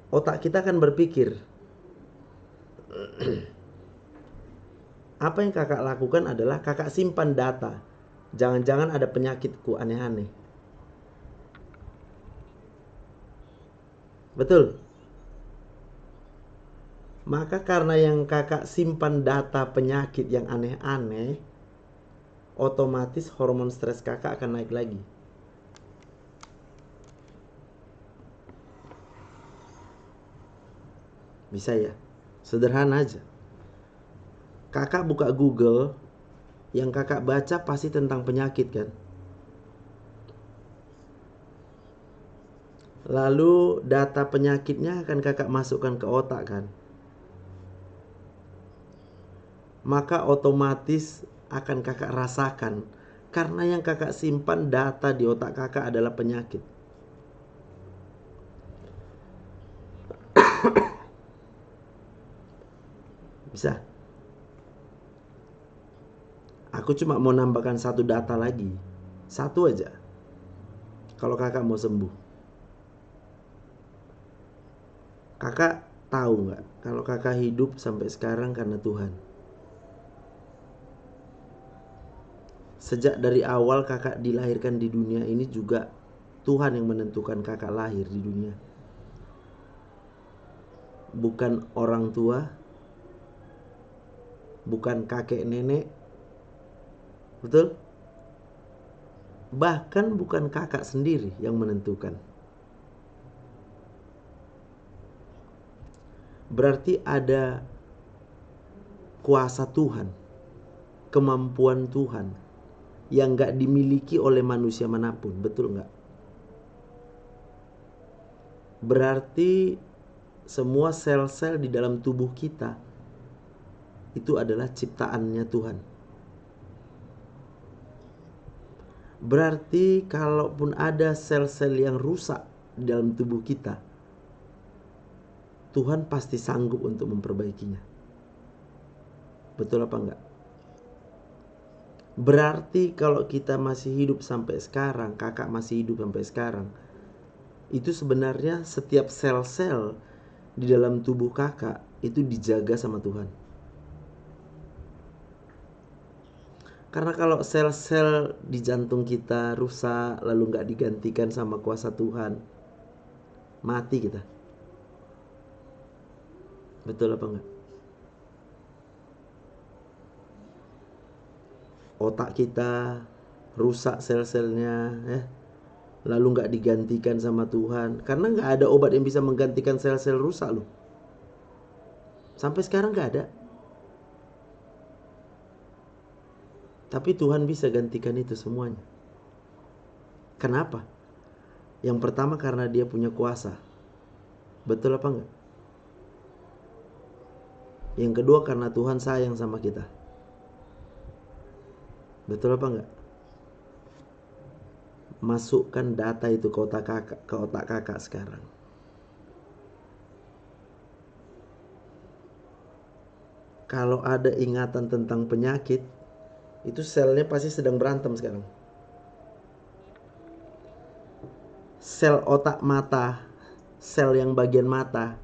otak kita akan berpikir, apa yang kakak lakukan adalah kakak simpan data. Jangan-jangan ada penyakitku aneh-aneh. Betul? Maka karena yang kakak simpan data penyakit yang aneh-aneh, otomatis hormon stres kakak akan naik lagi. Bisa ya? Sederhana aja. Kakak buka Google, yang kakak baca pasti tentang penyakit kan? Lalu data penyakitnya akan kakak masukkan ke otak kan? Maka otomatis akan kakak rasakan. Karena yang kakak simpan data di otak kakak adalah penyakit. Bisa? Aku cuma mau nambahkan satu data lagi. Satu aja. Kalau kakak mau sembuh. Kakak tahu nggak kalau kakak hidup sampai sekarang karena Tuhan? Sejak dari awal kakak dilahirkan di dunia ini juga Tuhan yang menentukan kakak lahir di dunia. Bukan orang tua, bukan kakek nenek. Betul? Bahkan bukan kakak sendiri yang menentukan. Berarti ada kuasa Tuhan, kemampuan Tuhan yang gak dimiliki oleh manusia manapun. Betul gak? Berarti semua sel-sel di dalam tubuh kita itu adalah ciptaannya Tuhan. Berarti kalaupun ada sel-sel yang rusak di dalam tubuh kita, Tuhan pasti sanggup untuk memperbaikinya. Betul apa enggak? Berarti kalau kita masih hidup sampai sekarang, kakak masih hidup sampai sekarang, itu sebenarnya setiap sel-sel di dalam tubuh kakak itu dijaga sama Tuhan. Karena kalau sel-sel di jantung kita rusak lalu gak digantikan sama kuasa Tuhan, mati kita. Betul apa enggak? Otak kita rusak sel-selnya ya, lalu gak digantikan sama Tuhan. Karena gak ada obat yang bisa menggantikan sel-sel rusak loh. Sampai sekarang gak ada. Tapi Tuhan bisa gantikan itu semuanya. Kenapa? Yang pertama karena dia punya kuasa. Betul apa enggak? Yang kedua karena Tuhan sayang sama kita. Betul apa enggak? Masukkan data itu ke otak kakak sekarang. Kalau ada ingatan tentang penyakit, itu selnya pasti sedang berantem sekarang. Sel otak mata, sel yang bagian mata,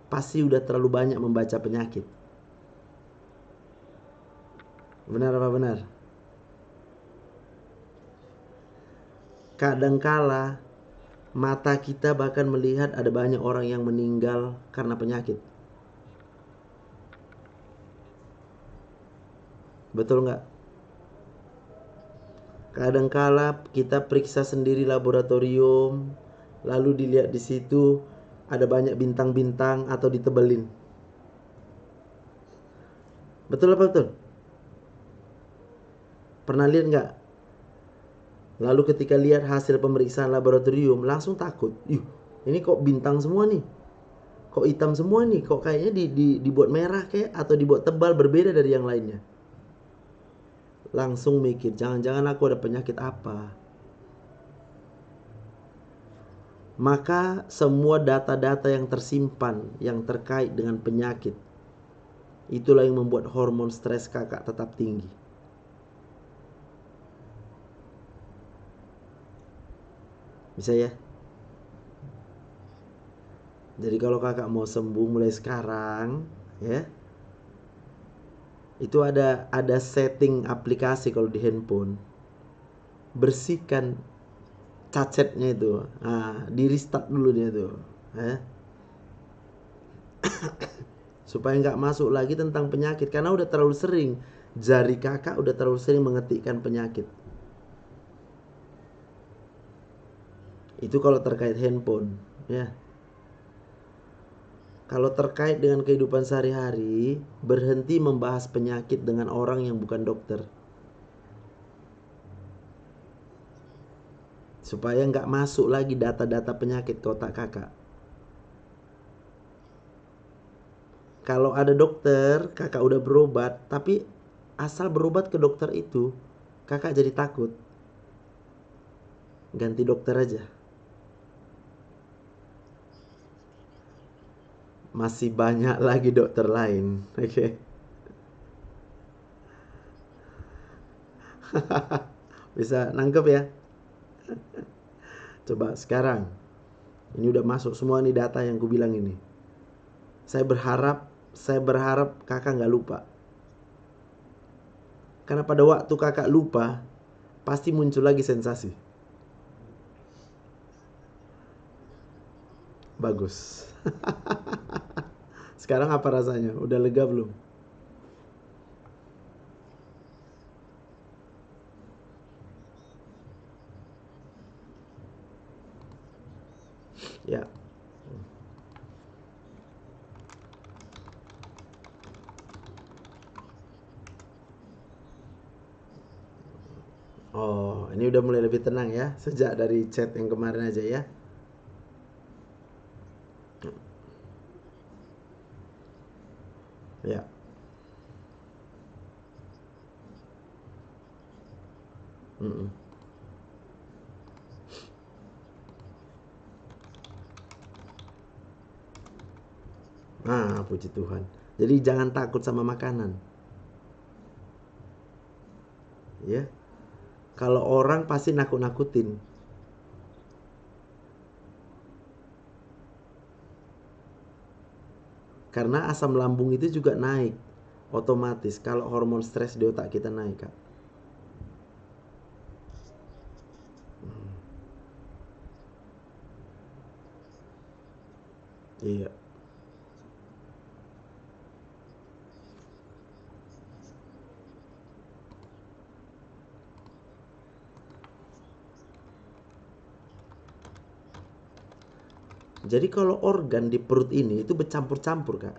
pasti udah terlalu banyak membaca penyakit. Benar apa benar? Kadangkala mata kita bahkan melihat ada banyak orang yang meninggal karena penyakit. Betul nggak? Kadangkala kita periksa sendiri laboratorium, lalu dilihat di situ ada banyak bintang-bintang atau ditebelin. Betul apa betul? Pernah lihat nggak? Lalu ketika lihat hasil pemeriksaan laboratorium langsung takut. Ini kok bintang semua nih? Kok hitam semua nih? Kok kayaknya dibuat merah kayak atau dibuat tebal berbeda dari yang lainnya? Langsung mikir, jangan-jangan aku ada penyakit apa? Maka semua data-data yang tersimpan yang terkait dengan penyakit, itulah yang membuat hormon stres kakak tetap tinggi. Bisa ya? Jadi kalau kakak mau sembuh mulai sekarang, ya, itu ada setting aplikasi kalau di handphone. Bersihkan cacetnya itu. Nah, di restart dulu dia tuh, ya. Supaya nggak masuk lagi tentang penyakit, karena udah terlalu sering. Jari kakak udah terlalu sering mengetikkan penyakit. Itu kalau terkait handphone, ya. Kalau terkait dengan kehidupan sehari-hari, berhenti membahas penyakit dengan orang yang bukan dokter. Supaya nggak masuk lagi data-data penyakit ke otak kakak. Kalau ada dokter, kakak udah berobat, tapi asal berobat ke dokter itu, kakak jadi takut. Ganti dokter aja. Masih banyak lagi dokter lain, oke. Bisa nangkep ya? Coba sekarang. Ini udah masuk semua nih data yang ku bilang ini. Saya berharap kakak nggak lupa. Karena pada waktu kakak lupa, pasti muncul lagi sensasi. Bagus. Sekarang apa rasanya? Udah lega belum? Ya. Oh, ini udah mulai lebih tenang ya, sejak dari chat yang kemarin aja ya. Ya. Mm-mm. Nah, puji Tuhan. Jadi jangan takut sama makanan. Ya. Kalau orang pasti nakut-nakutin. Karena asam lambung itu juga naik otomatis kalau hormon stres di otak kita naik, Kak. Iya. Jadi kalau organ di perut ini itu bercampur-campur, Kak.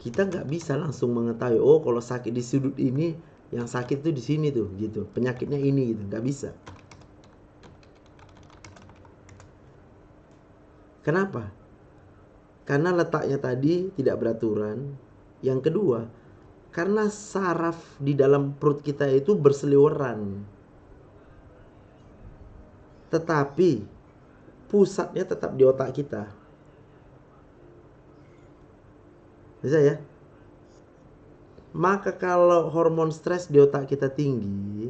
Kita nggak bisa langsung mengetahui, oh kalau sakit di sudut ini, yang sakit tuh di sini tuh, gitu. Penyakitnya ini gitu, nggak bisa. Kenapa? Karena letaknya tadi tidak beraturan. Yang kedua, karena saraf di dalam perut kita itu berseliweran. Tetapi pusatnya tetap di otak kita. Bisa ya? Maka kalau hormon stres di otak kita tinggi,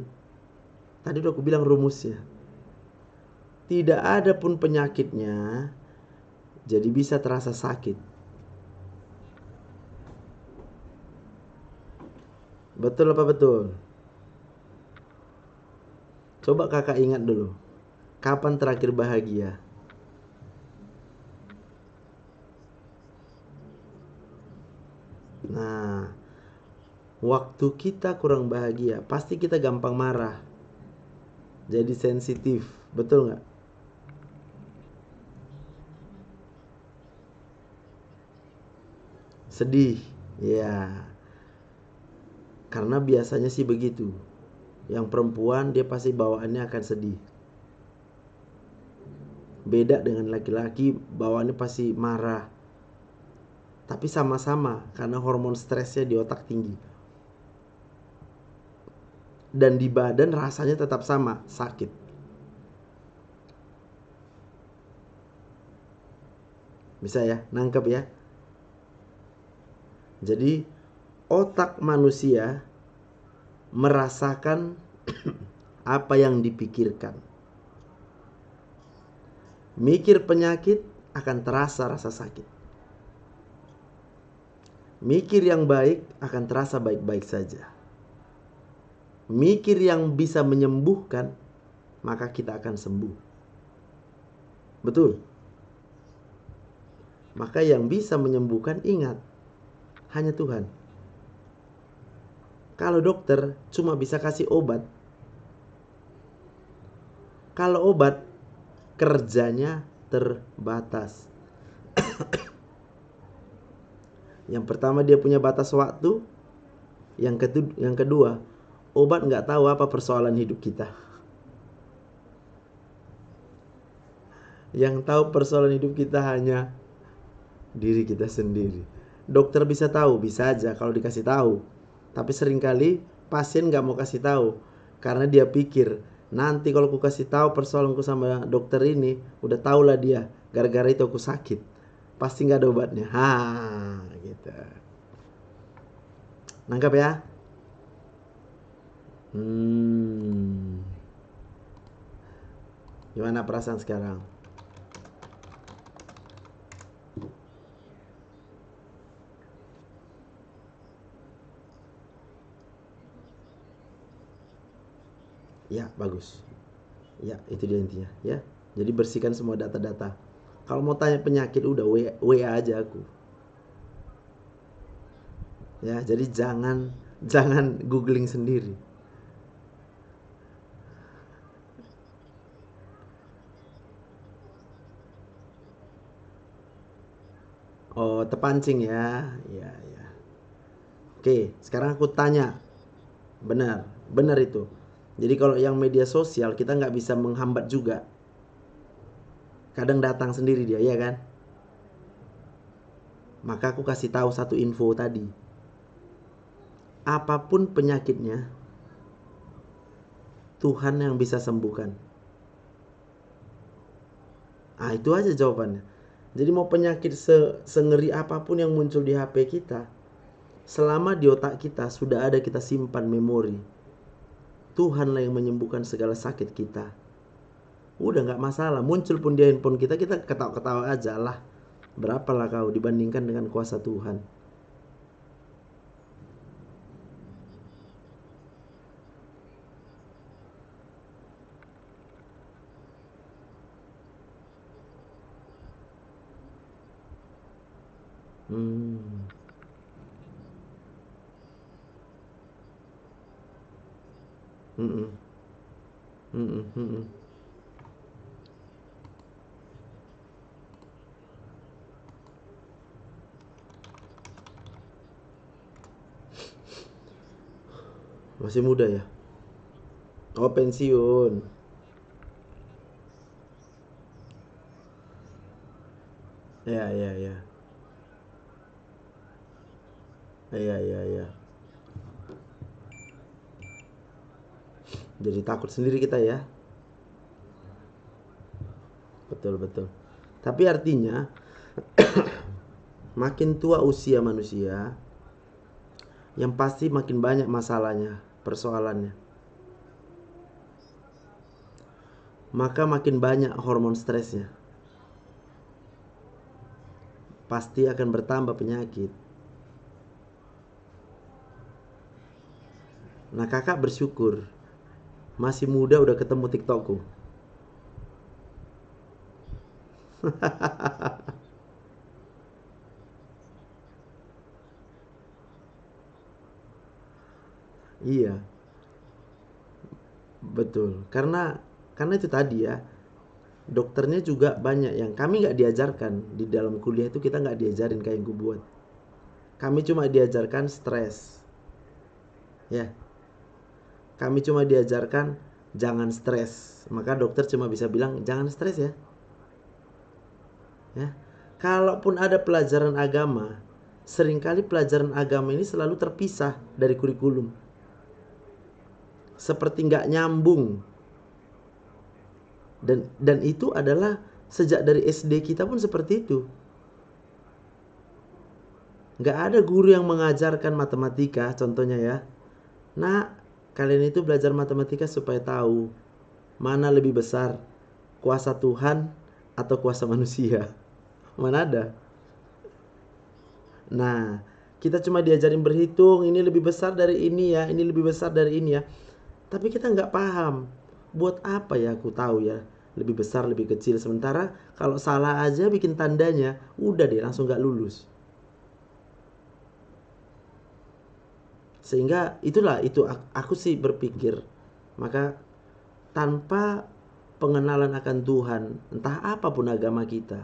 tadi udah aku bilang rumusnya. Tidak ada pun penyakitnya, jadi bisa terasa sakit. Betul apa betul? Coba kakak ingat dulu. Kapan terakhir bahagia? Nah, waktu kita kurang bahagia, pasti kita gampang marah. Jadi sensitif. Betul nggak? Sedih. Ya, karena biasanya sih begitu. Yang perempuan dia pasti bawaannya akan sedih. Beda dengan laki-laki, bawaannya pasti marah. Tapi sama-sama karena hormon stresnya di otak tinggi. Dan di badan rasanya tetap sama, sakit. Bisa ya, nangkep ya. Jadi otak manusia merasakan apa yang dipikirkan. Mikir penyakit akan terasa rasa sakit. Mikir yang baik akan terasa baik-baik saja. Mikir yang bisa menyembuhkan, maka kita akan sembuh. Betul. Maka yang bisa menyembuhkan, ingat, hanya Tuhan. Kalau dokter cuma bisa kasih obat, kalau obat kerjanya terbatas. Yang pertama dia punya batas waktu. Yang kedua, obat nggak tahu apa persoalan hidup kita. Yang tahu persoalan hidup kita hanya diri kita sendiri. Dokter bisa tahu, bisa aja kalau dikasih tahu. Tapi seringkali pasien nggak mau kasih tahu karena dia pikir nanti kalau aku kasih tahu persoalanku sama dokter ini, udah tahulah dia, gara-gara itu aku sakit, pasti nggak ada obatnya. Gitu. Nangkap ya? Gimana perasaan sekarang? Ya, bagus. Ya, itu dia intinya, ya. Jadi bersihkan semua data-data. Kalau mau tanya penyakit udah WA aja aku. Ya, jadi jangan googling sendiri. Oh, terpancing ya. Ya, ya. Oke, sekarang aku tanya. Benar, benar itu. Jadi kalau yang media sosial kita nggak bisa menghambat juga. Kadang datang sendiri dia, ya kan? Maka aku kasih tahu satu info tadi. Apapun penyakitnya, Tuhan yang bisa sembuhkan. Itu aja jawabannya. Jadi mau penyakit sengeri apapun yang muncul di HP kita, selama di otak kita sudah ada kita simpan memori, Tuhanlah yang menyembuhkan segala sakit kita. Udah gak masalah, muncul pun di handphone kita ketawa-ketawa aja lah. Berapalah kau dibandingkan dengan kuasa Tuhan. Masih muda ya? Oh, pensiun. Ya, ya, ya. Ya, ya, ya. Jadi takut sendiri kita ya. Betul, betul. Tapi artinya makin tua usia manusia, yang pasti makin banyak masalahnya, persoalannya. Maka makin banyak hormon stresnya. Pasti akan bertambah penyakit. Nah, kakak bersyukur masih muda udah ketemu TikTokku. Iya, betul. Karena itu tadi ya, dokternya juga banyak yang kami nggak diajarkan di dalam kuliah itu, kita nggak diajarin kayak yang gue buat. Kami cuma diajarkan stres. Ya, kami cuma diajarkan jangan stres. Maka dokter cuma bisa bilang jangan stres ya. Ya, kalaupun ada pelajaran agama, seringkali pelajaran agama ini selalu terpisah dari kurikulum. Seperti nggak nyambung. Dan itu adalah sejak dari SD kita pun seperti itu. Nggak ada guru yang mengajarkan matematika, contohnya ya. Nah, kalian itu belajar matematika supaya tahu mana lebih besar, kuasa Tuhan atau kuasa manusia? Mana ada. Nah, kita cuma diajarin berhitung, ini lebih besar dari ini ya, ini lebih besar dari ini ya. Tapi kita nggak paham, buat apa ya aku tahu ya, lebih besar, lebih kecil. Sementara kalau salah aja bikin tandanya, udah deh langsung nggak lulus. Sehingga itulah, itu aku sih berpikir, maka tanpa pengenalan akan Tuhan, entah apapun agama kita,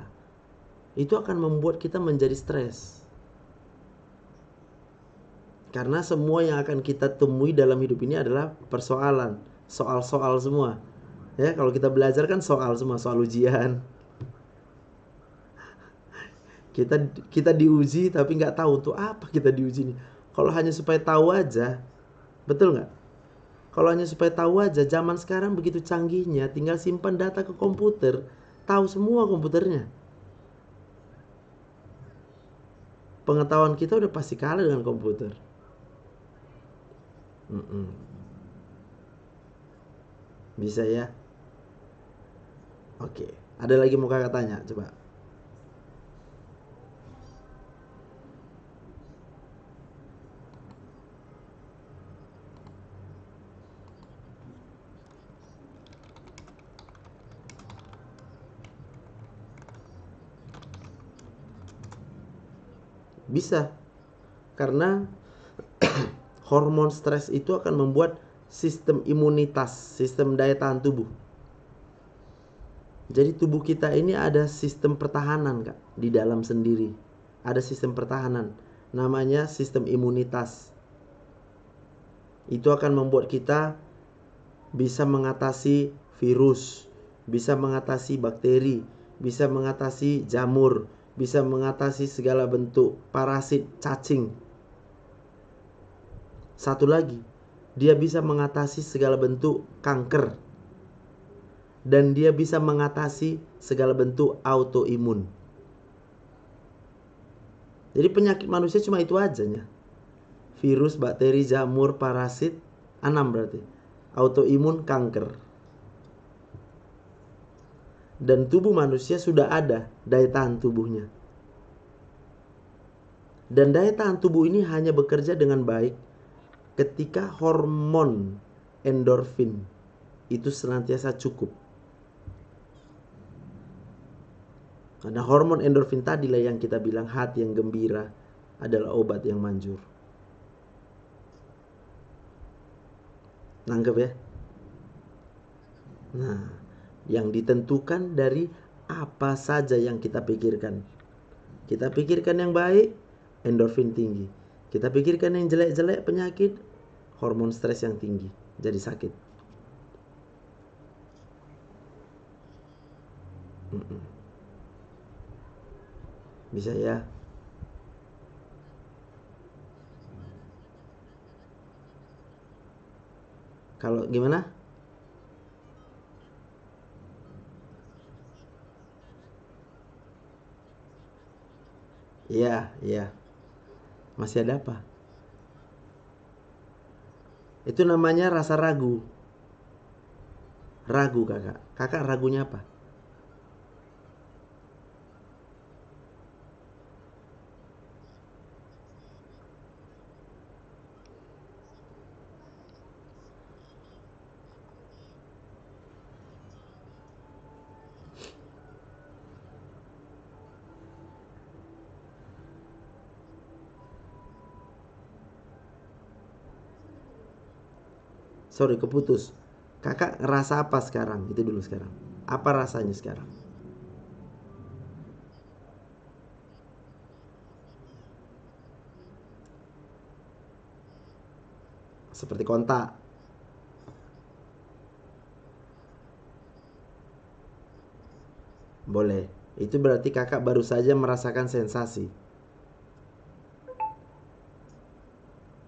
itu akan membuat kita menjadi stres. Karena semua yang akan kita temui dalam hidup ini adalah persoalan, soal-soal semua. Ya, kalau kita belajar kan soal semua, soal ujian. Kita diuji tapi nggak tahu untuk apa kita diuji nih. Kalau hanya supaya tahu aja, betul nggak? Kalau hanya supaya tahu aja, zaman sekarang begitu canggihnya, tinggal simpan data ke komputer, tahu semua komputernya. Pengetahuan kita udah pasti kalah dengan komputer. Bisa ya? Oke. Ada lagi mau kakak tanya? Coba. Bisa. Karena hormon stres itu akan membuat sistem imunitas, sistem daya tahan tubuh. Jadi tubuh kita ini ada sistem pertahanan, Kak, di dalam sendiri. Ada sistem pertahanan, namanya sistem imunitas. Itu akan membuat kita bisa mengatasi virus, bisa mengatasi bakteri, bisa mengatasi jamur, bisa mengatasi segala bentuk parasit, cacing. Satu lagi, dia bisa mengatasi segala bentuk kanker. Dan dia bisa mengatasi segala bentuk autoimun. Jadi penyakit manusia cuma itu aja ya. Virus, bakteri, jamur, parasit, 6 berarti. Autoimun, kanker. Dan tubuh manusia sudah ada daya tahan tubuhnya. Dan daya tahan tubuh ini hanya bekerja dengan baik ketika hormon endorfin itu senantiasa cukup. Karena hormon endorfin tadilah yang kita bilang hati yang gembira adalah obat yang manjur. Nangkep ya? Nah, yang ditentukan dari apa saja yang kita pikirkan. Kita pikirkan yang baik, endorfin tinggi. Kita pikirkan yang jelek-jelek, penyakit, hormon stres yang tinggi, jadi sakit. Bisa ya? Kalau gimana? Iya, iya. Masih ada apa? Itu namanya rasa ragu. Ragu kakak. Kakak ragunya apa? Sorry, keputus. Kakak ngerasa apa sekarang? Itu dulu sekarang. Apa rasanya sekarang? Seperti kontak. Boleh. Itu berarti kakak baru saja merasakan sensasi.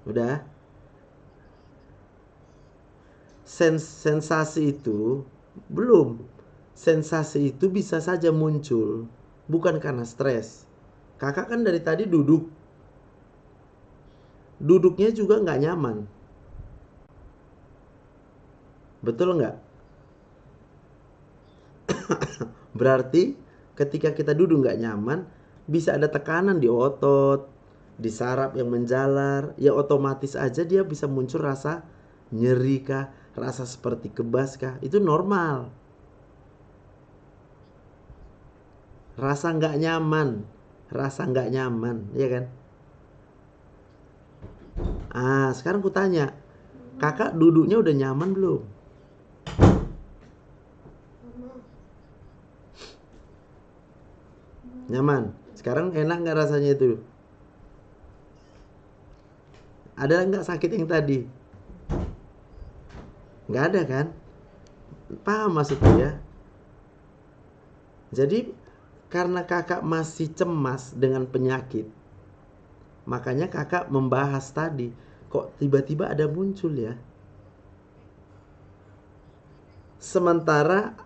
Udah? Sensasi itu belum. Sensasi itu bisa saja muncul bukan karena stres. Kakak kan dari tadi duduk. Duduknya juga nggak nyaman. Betul nggak? Berarti Ketika kita duduk nggak nyaman, bisa ada tekanan di otot, di saraf yang menjalar, ya otomatis aja dia bisa muncul rasa nyeri kah, rasa seperti kebas kah, itu normal. Rasa nggak nyaman, ya kan? Sekarang ku tanya, kakak duduknya udah nyaman belum? Nyaman. Sekarang enak nggak rasanya itu? Ada nggak sakit yang tadi? Nggak ada kan? Paham maksudnya ya? Jadi karena kakak masih cemas dengan penyakit, makanya kakak membahas tadi. Kok tiba-tiba ada muncul ya? Sementara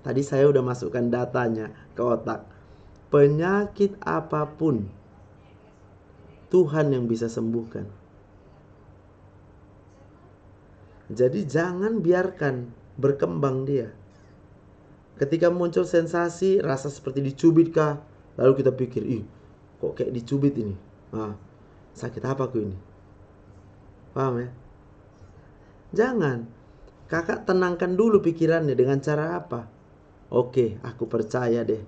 tadi saya udah masukkan datanya ke otak. Penyakit apapun Tuhan yang bisa sembuhkan. Jadi jangan biarkan berkembang dia. Ketika muncul sensasi rasa seperti dicubit kah, lalu kita pikir, kok kayak dicubit ini? Sakit apa aku ini? Paham ya? Jangan. Kakak tenangkan dulu pikirannya dengan cara apa? Oke, aku percaya deh.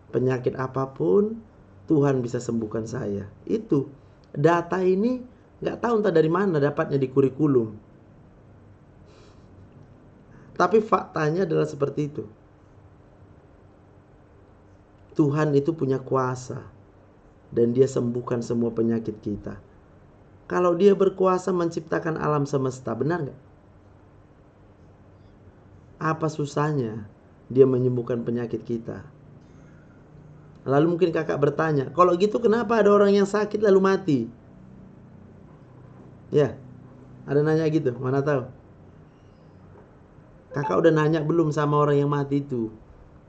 Penyakit apapun Tuhan bisa sembuhkan saya. Itu data ini gak tahu entah dari mana dapatnya di kurikulum. Tapi faktanya adalah seperti itu. Tuhan itu punya kuasa dan dia sembuhkan semua penyakit kita. Kalau dia berkuasa menciptakan alam semesta, benar gak? Apa susahnya dia menyembuhkan penyakit kita? Lalu mungkin kakak bertanya, kalau gitu kenapa ada orang yang sakit lalu mati? Ya, ada nanya gitu, mana tahu. Kakak udah nanya belum sama orang yang mati itu?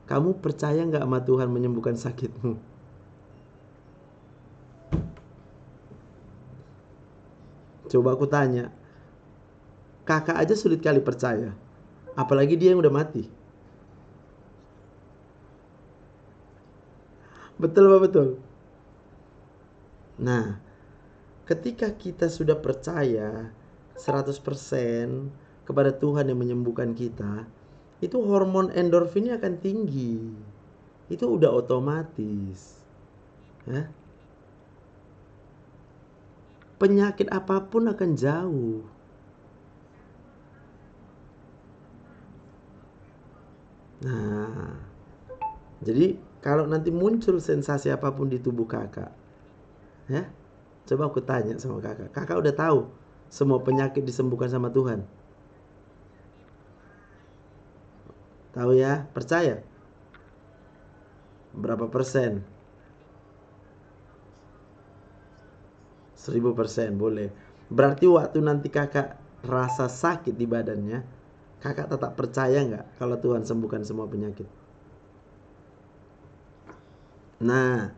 Kamu percaya gak sama Tuhan menyembuhkan sakitmu? Coba aku tanya, kakak aja sulit kali percaya, apalagi dia yang udah mati. Betul apa betul? Nah, ketika kita sudah percaya 100% kepada Tuhan yang menyembuhkan kita, itu hormon endorfinnya akan tinggi. Itu udah otomatis. Ya. Penyakit apapun akan jauh. Nah, jadi kalau nanti muncul sensasi apapun di tubuh kakak, ya, coba aku tanya sama kakak. Kakak udah tahu semua penyakit disembuhkan sama Tuhan? Tahu ya? Percaya? Berapa persen? 1000% boleh. Berarti waktu nanti kakak rasa sakit di badannya, kakak tetap percaya nggak kalau Tuhan sembuhkan semua penyakit? Nah,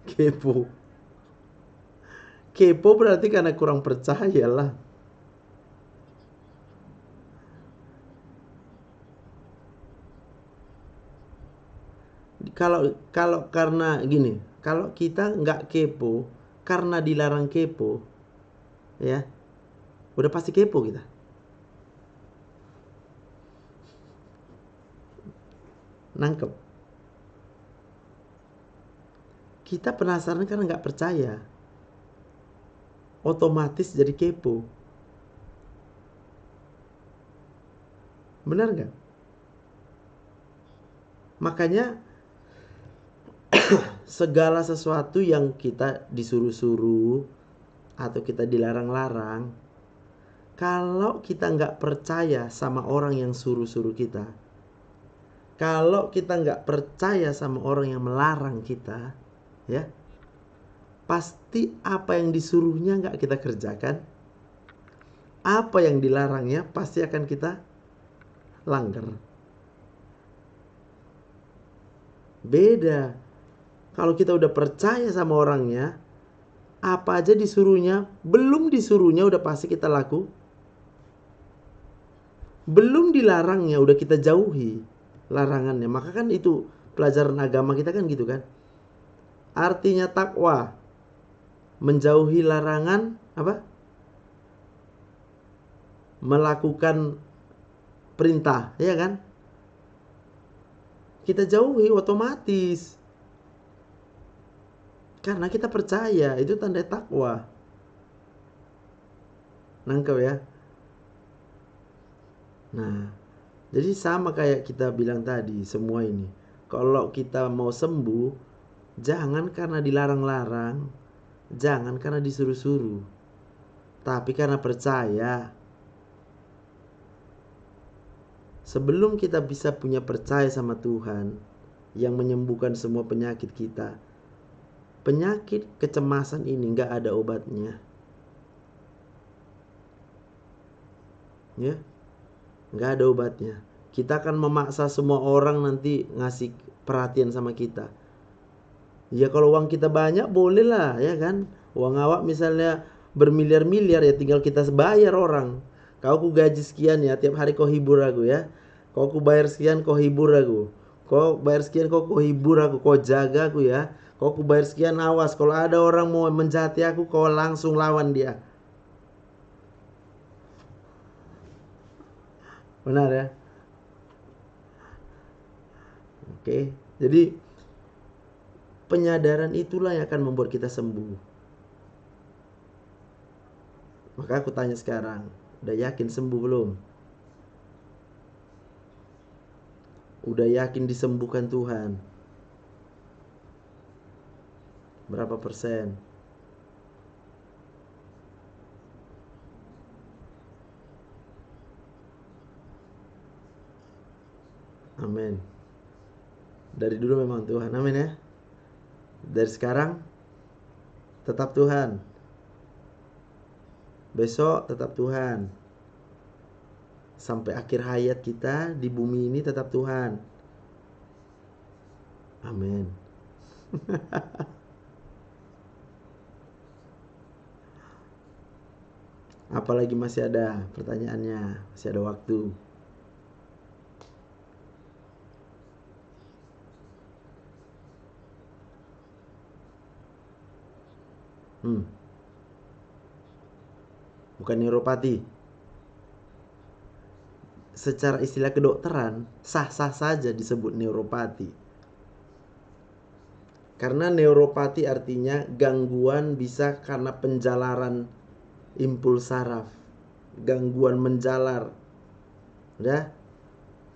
kepo. Kepo berarti karena kurang percaya lah. Kalau karena gini, kalau kita nggak kepo karena dilarang kepo, ya, udah pasti kepo kita. Nangkep? Kita penasaran karena nggak percaya, otomatis jadi kepo. Benar nggak? Makanya segala sesuatu yang kita disuruh-suruh atau kita dilarang-larang, kalau kita nggak percaya sama orang yang suruh-suruh kita, kalau kita nggak percaya sama orang yang melarang kita, ya, pasti apa yang disuruhnya nggak kita kerjakan, apa yang dilarangnya pasti akan kita langgar. Beda. Kalau kita udah percaya sama orangnya, apa aja disuruhnya, belum disuruhnya udah pasti kita Belum dilarangnya udah kita jauhi larangannya. Maka kan itu pelajaran agama kita kan gitu kan. Artinya takwa menjauhi larangan apa? Melakukan perintah, ya kan? Kita jauhi otomatis. Karena kita percaya itu tanda takwa. Nangkep ya? Nah, jadi sama kayak kita bilang tadi, semua ini. Kalau kita mau sembuh, jangan karena dilarang-larang, jangan karena disuruh-suruh, tapi karena percaya. Sebelum kita bisa punya percaya sama Tuhan yang menyembuhkan semua penyakit kita, penyakit kecemasan ini nggak ada obatnya, ya, nggak ada obatnya. Kita akan memaksa semua orang nanti ngasih perhatian sama kita. Ya kalau uang kita banyak boleh lah, ya kan. Uang awak misalnya bermiliar-miliar, ya tinggal kita bayar orang. Kau ku gaji sekian ya, tiap hari kau hibur aku ya. Kau ku bayar sekian, kau hibur aku. Kau bayar sekian, kau hibur aku, kau jaga aku ya. Kau ku bayar sekian, awas kalau ada orang mau menjati aku, kau langsung lawan dia. Benar ya? Oke. Jadi penyadaran itulah yang akan membuat kita sembuh. Maka aku tanya sekarang, udah yakin sembuh belum? Udah yakin disembuhkan Tuhan? Berapa persen? Amin. Dari dulu memang Tuhan, amin ya. Dari sekarang tetap Tuhan. Besok tetap Tuhan. Sampai akhir hayat kita di bumi ini tetap Tuhan. Amin. Apalagi masih ada pertanyaannya, masih ada waktu. Bukan neuropati. Secara istilah kedokteran, sah-sah saja disebut neuropati. Karena neuropati artinya gangguan bisa karena penjalaran impuls saraf. Gangguan menjalar. Udah?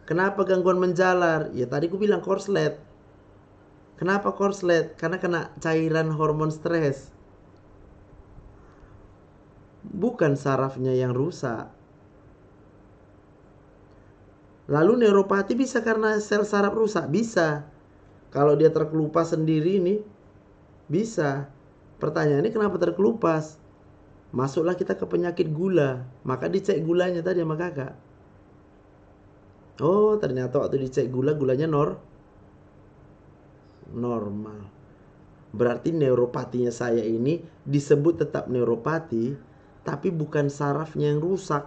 Kenapa gangguan menjalar? Ya tadi aku bilang korslet. Kenapa korslet? Karena kena cairan hormon stres. Bukan sarafnya yang rusak. Lalu neuropati bisa karena sel saraf rusak? Bisa. Kalau dia terkelupas sendiri ini, bisa. Pertanyaannya kenapa terkelupas? Masuklah kita ke penyakit gula. Maka dicek gulanya tadi sama kakak. Oh ternyata waktu dicek gulanya normal. Berarti neuropatinya saya ini disebut tetap neuropati, tapi bukan sarafnya yang rusak.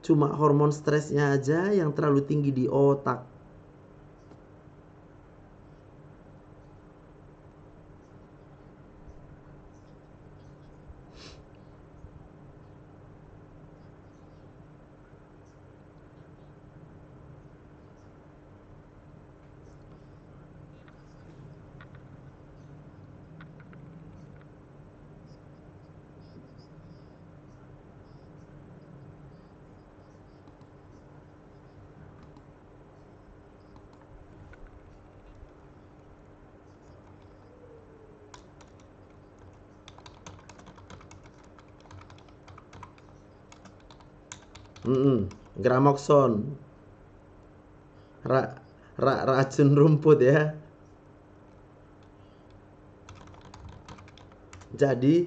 Cuma hormon stresnya aja yang terlalu tinggi di otak. Gramoxone. Racun rumput ya. Jadi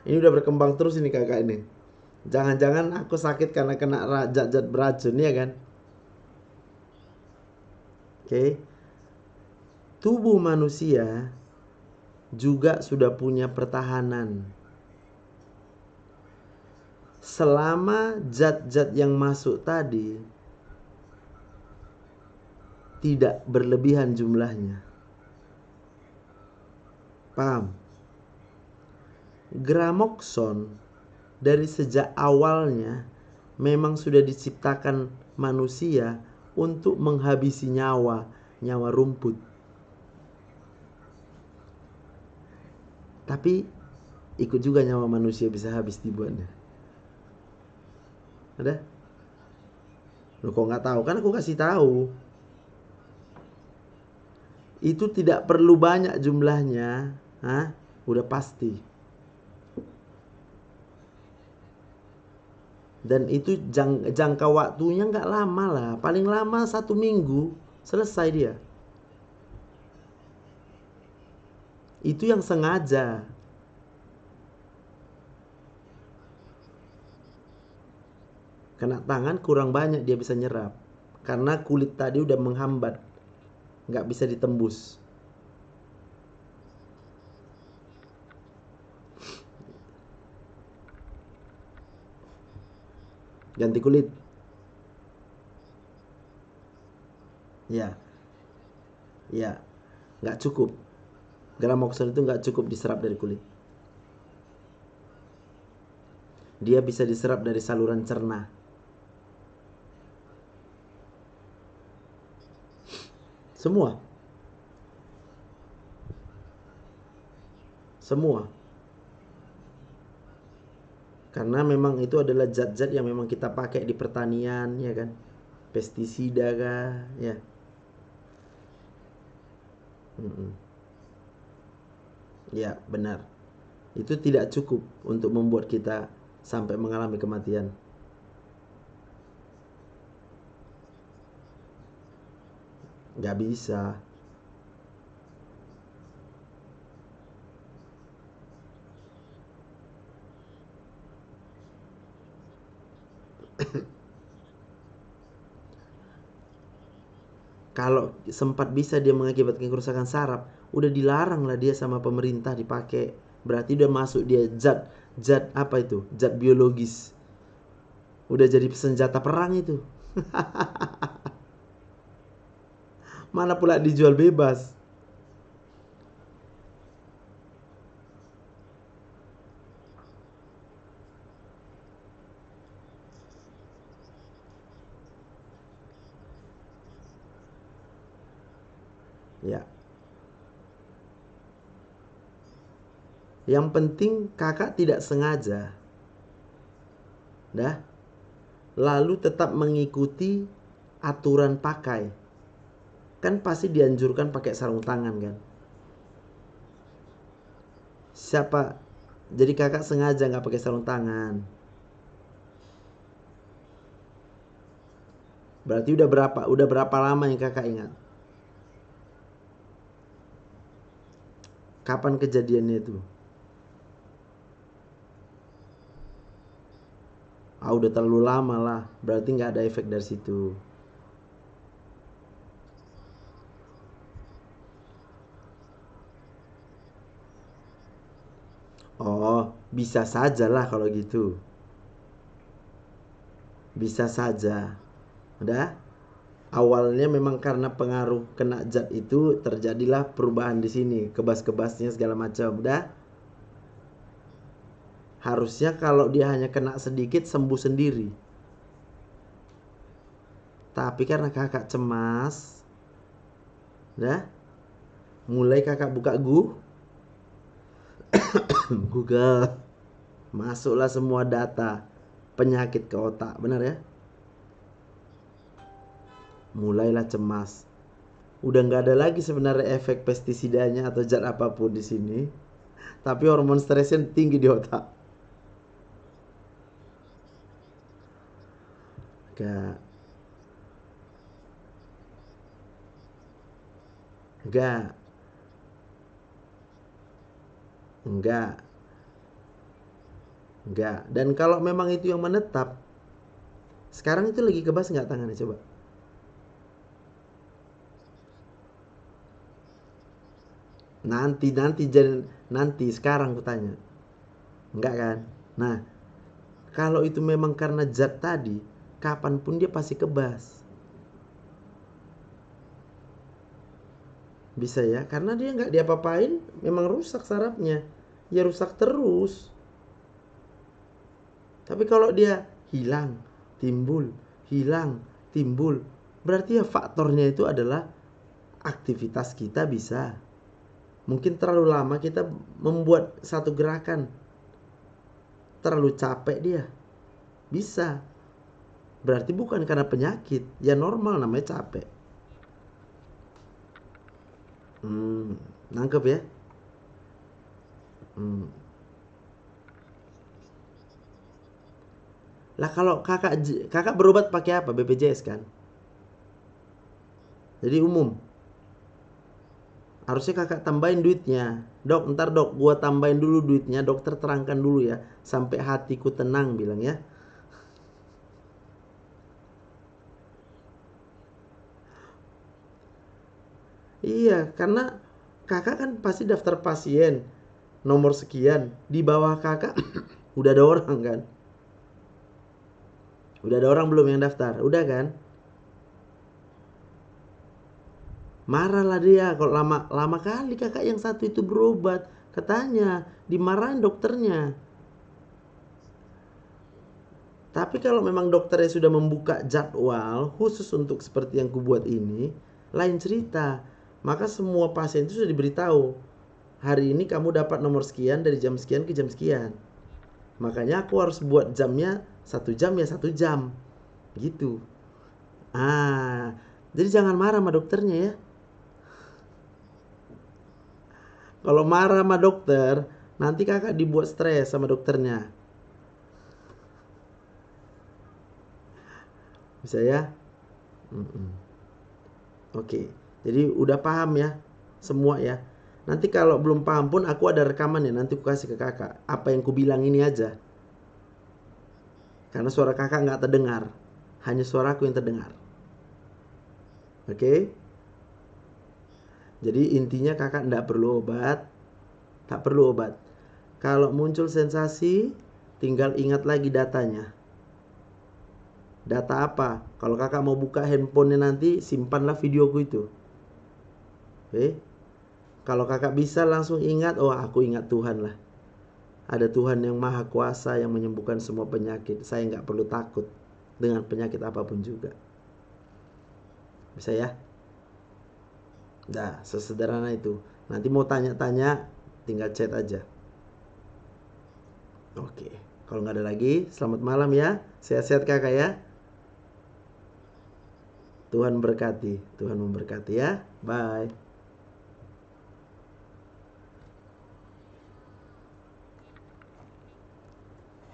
ini udah berkembang terus ini kakak ini. Jangan-jangan aku sakit karena kena zat-zat beracun ya kan? Oke. Tubuh manusia juga sudah punya pertahanan. selama zat-zat yang masuk tadi tidak berlebihan jumlahnya. Paham? Gramokson dari sejak awalnya memang sudah diciptakan manusia untuk menghabisi nyawa rumput. Tapi ikut juga nyawa manusia bisa habis dibuatnya. Ada? Lo kok nggak tahu? Kan aku kasih tahu. Itu tidak perlu banyak jumlahnya, udah pasti. Dan itu jangka waktunya nggak lama lah, paling lama 1 minggu selesai dia. Itu yang sengaja. Kena tangan kurang banyak dia bisa nyerap, karena kulit tadi udah menghambat, nggak bisa ditembus. Ganti kulit. Ya, ya, nggak cukup. Gramokson itu nggak cukup diserap dari kulit. Dia bisa diserap dari saluran cerna. Semua. Karena memang itu adalah zat-zat yang memang kita pakai di pertanian, ya kan? Pestisida kah, ya. Ya, benar. Itu tidak cukup untuk membuat kita sampai mengalami kematian. Nggak bisa. Kalau sempat bisa dia mengakibatkan kerusakan saraf, udah dilarang lah dia sama pemerintah dipakai. Berarti udah masuk dia zat apa itu? Zat biologis. Udah jadi senjata perang itu. Mana pula dijual bebas. Ya. Yang penting kakak tidak sengaja. Dah. Lalu tetap mengikuti aturan pakai. Kan pasti dianjurkan pakai sarung tangan kan. Siapa? Jadi kakak sengaja nggak pakai sarung tangan. Berarti udah berapa lama yang kakak ingat? Kapan kejadiannya itu? Udah terlalu lama lah. Berarti nggak ada efek dari situ. Oh, bisa saja lah kalau gitu. Bisa saja. Udah? Awalnya memang karena pengaruh kena zat itu terjadilah perubahan di sini, kebas-kebasnya segala macam. Udah? Harusnya kalau dia hanya kena sedikit sembuh sendiri. Tapi karena kakak cemas, udah? Mulai kakak buka Google. Masuklah semua data penyakit ke otak, benar ya? Mulailah cemas. Udah nggak ada lagi sebenarnya efek pestisidanya atau zat apapun di sini, tapi hormon stresnya tinggi di otak. Enggak, enggak, enggak, enggak. Dan kalau memang itu yang menetap, sekarang itu lagi kebas nggak tangannya coba? Nanti sekarang kutanya. Enggak kan? Nah, Kalau itu memang karena zat tadi, kapanpun dia pasti kebas. Bisa ya, karena dia nggak diapa-apain, memang rusak sarafnya. Ya rusak terus. Tapi kalau dia hilang, hilang, timbul, berarti ya faktornya itu adalah aktivitas kita bisa. Mungkin terlalu lama kita membuat satu gerakan. Terlalu capek dia. Bisa. Berarti bukan karena penyakit. Ya normal namanya capek. Nangkep ya? Lah kalau kakak berobat pakai apa? BPJS kan? Jadi umum. Harusnya kakak tambahin duitnya. Dok, ntar dok, gua tambahin dulu duitnya. Dokter terangkan dulu ya, sampai hatiku tenang bilang ya. Iya, karena kakak kan pasti daftar pasien nomor sekian. Di bawah kakak udah ada orang kan? Udah ada orang belum yang daftar? Udah kan? Marah lah dia kalau lama kali kakak yang satu itu berobat. Katanya dimarahin dokternya. Tapi kalau memang dokternya sudah membuka jadwal khusus untuk seperti yang kubuat ini, lain cerita. Maka semua pasien itu sudah diberitahu, hari ini kamu dapat nomor sekian dari jam sekian ke jam sekian. Makanya aku harus buat jamnya 1 jam ya 1 jam. Gitu. Jadi jangan marah sama dokternya ya. Kalau marah sama dokter, nanti kakak dibuat stres sama dokternya. Bisa ya? Oke. Jadi udah paham ya semua ya. Nanti kalau belum paham pun aku ada rekaman ya, nanti aku kasih ke kakak. Apa yang ku bilang ini aja. Karena suara kakak nggak terdengar. Hanya suaraku yang terdengar. Oke? Jadi intinya kakak nggak perlu obat. Tak perlu obat. Kalau muncul sensasi, tinggal ingat lagi datanya. Data apa? Kalau kakak mau buka handphonenya nanti, simpanlah videoku itu. Oke? Kalau kakak bisa langsung ingat, oh aku ingat Tuhan lah. Ada Tuhan yang maha kuasa yang menyembuhkan semua penyakit. Saya nggak perlu takut dengan penyakit apapun juga. Bisa ya? Nah, sesederhana itu. Nanti mau tanya-tanya, tinggal chat aja. Oke. Kalau nggak ada lagi, selamat malam ya. Sehat-sehat kakak ya. Tuhan berkati. Tuhan memberkati ya. Bye.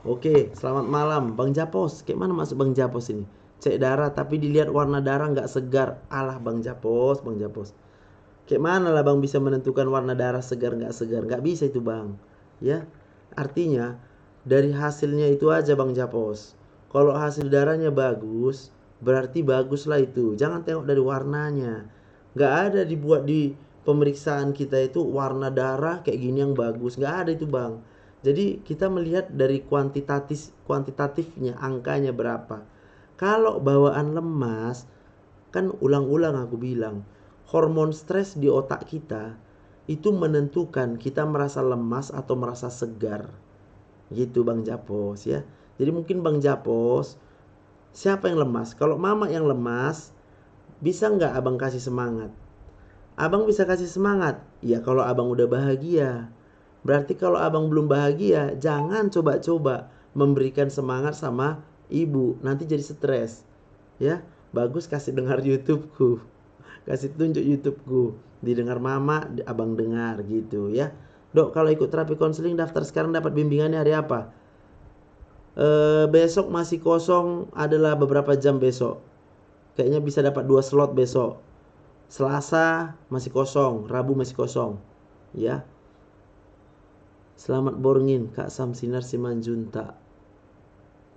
Oke, selamat malam Bang Japos. Kayak mana masuk Bang Japos ini? Cek darah tapi dilihat warna darah nggak segar. Alah Bang Japos, Bang Japos. Kayak mana lah Bang bisa menentukan warna darah segar nggak segar? Nggak bisa itu Bang. Ya, artinya dari hasilnya itu aja Bang Japos. Kalau hasil darahnya bagus, berarti baguslah itu. Jangan tengok dari warnanya. Nggak ada dibuat di pemeriksaan kita itu warna darah kayak gini yang bagus. Nggak ada itu Bang. Jadi kita melihat dari kuantitatifnya, angkanya berapa. Kalau bawaan lemas, kan ulang-ulang aku bilang, hormon stres di otak kita itu menentukan kita merasa lemas atau merasa segar. Gitu Bang Japos ya. Jadi mungkin Bang Japos, siapa yang lemas? Kalau mama yang lemas, bisa nggak abang kasih semangat? Abang bisa kasih semangat. Ya kalau abang udah bahagia. Berarti kalau abang belum bahagia, jangan coba-coba memberikan semangat sama ibu. Nanti jadi stres. Ya, bagus kasih dengar YouTubeku. Kasih tunjuk YouTubeku. Didengar mama, abang dengar gitu ya. Dok, kalau ikut terapi konseling daftar sekarang dapat bimbingannya hari apa? Besok masih kosong, adalah beberapa jam besok. Kayaknya bisa dapat 2 slot besok. Selasa masih kosong, Rabu masih kosong. Ya. Selamat borngin Kak Samsinar Simanjuntak.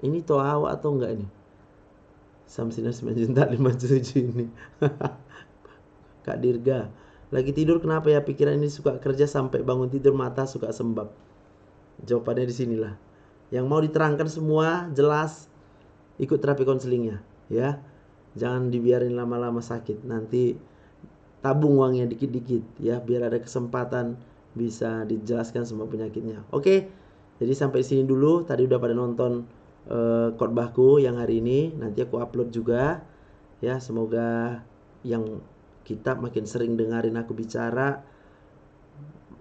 Ini toh awak atau enggak ini? Samsinar Simanjuntak 57 ini. Kak Dirga, lagi tidur kenapa ya? Pikiran ini suka kerja sampai bangun tidur mata suka sembab. Jawabannya di sinilah. Yang mau diterangkan semua jelas, ikut terapi konselingnya ya. Jangan dibiarin lama-lama sakit. Nanti tabung uangnya dikit-dikit ya, biar ada kesempatan bisa dijelaskan semua penyakitnya. Oke. Jadi sampai sini dulu. Tadi udah pada nonton khotbahku yang hari ini. Nanti aku upload juga ya. Semoga yang kita makin sering dengerin aku bicara,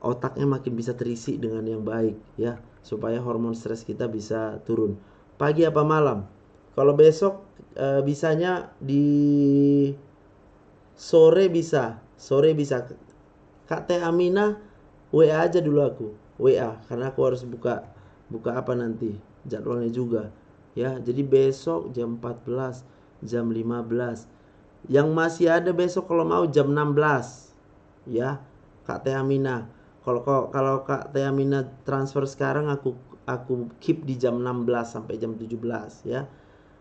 otaknya makin bisa terisi dengan yang baik ya, supaya hormon stres kita bisa turun. Pagi apa malam? Kalau besok bisanya di sore bisa. Kak Teh Aminah WA aja dulu aku. WA karena aku harus buka apa nanti jadwalnya juga. Ya, jadi besok jam 14, jam 15. Yang masih ada besok kalau mau jam 16. Ya, Kak Teh Aminah. Kalau Kak Teh Aminah transfer sekarang, aku keep di jam 16 sampai jam 17 ya.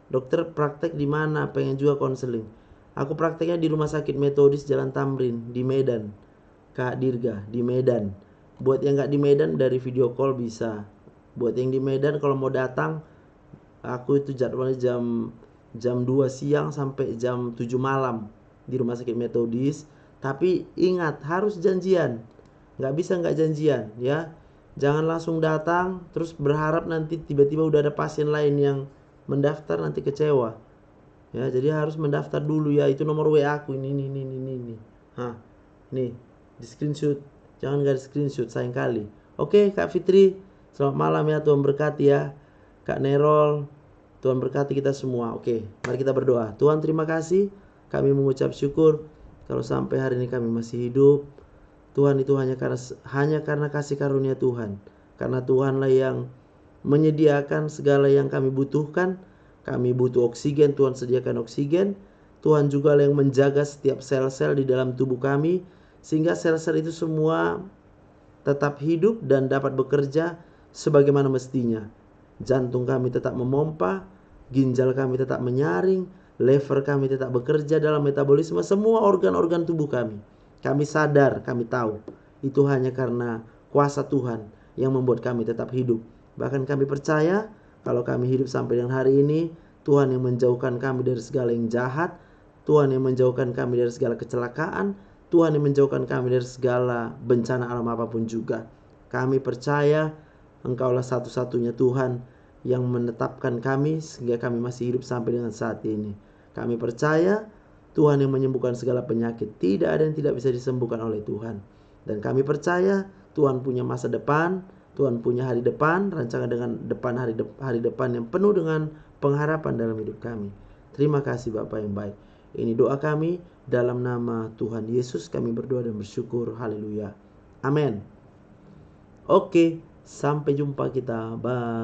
Dokter praktek di mana? Pengen juga konseling. Aku prakteknya di Rumah Sakit Metodis Jalan Tamrin di Medan. Kak Dirga di Medan. Buat yang nggak di Medan dari video call bisa. Buat yang di Medan kalau mau datang, aku itu jadwalnya jam 2 siang sampai jam 7 malam di Rumah Sakit Metodis. Tapi ingat harus janjian. Nggak bisa nggak janjian ya. Jangan langsung datang terus berharap nanti tiba-tiba udah ada pasien lain yang mendaftar, nanti kecewa. Ya, jadi harus mendaftar dulu ya. Itu nomor WA aku ini. Hah, nih di screenshot. Jangan nggak di screenshot, sayang kali. Oke, Kak Fitri, selamat malam ya. Tuhan berkati ya. Kak Nerol, Tuhan berkati kita semua. Oke, mari kita berdoa. Tuhan, terima kasih. Kami mengucap syukur kalau sampai hari ini kami masih hidup. Tuhan, itu hanya karena kasih karunia Tuhan. Karena Tuhanlah yang menyediakan segala yang kami butuhkan. Kami butuh oksigen, Tuhan sediakan oksigen. Tuhan juga yang menjaga setiap sel-sel di dalam tubuh kami, sehingga sel-sel itu semua tetap hidup dan dapat bekerja sebagaimana mestinya. Jantung kami tetap memompa, ginjal kami tetap menyaring, lever kami tetap bekerja dalam metabolisme semua organ-organ tubuh kami. Kami sadar, kami tahu itu hanya karena kuasa Tuhan yang membuat kami tetap hidup. Bahkan kami percaya kalau kami hidup sampai dengan hari ini, Tuhan yang menjauhkan kami dari segala yang jahat, Tuhan yang menjauhkan kami dari segala kecelakaan, Tuhan yang menjauhkan kami dari segala bencana alam apapun juga. Kami percaya Engkaulah satu-satunya Tuhan yang menetapkan kami sehingga kami masih hidup sampai dengan saat ini. Kami percaya Tuhan yang menyembuhkan segala penyakit. Tidak ada yang tidak bisa disembuhkan oleh Tuhan. Dan kami percaya Tuhan punya masa depan, Tuhan punya hari depan, rancangan dengan hari depan yang penuh dengan pengharapan dalam hidup kami. Terima kasih Bapa yang baik. Ini doa kami dalam nama Tuhan Yesus kami berdoa dan bersyukur. Haleluya. Amin. Oke, sampai jumpa kita. Bye.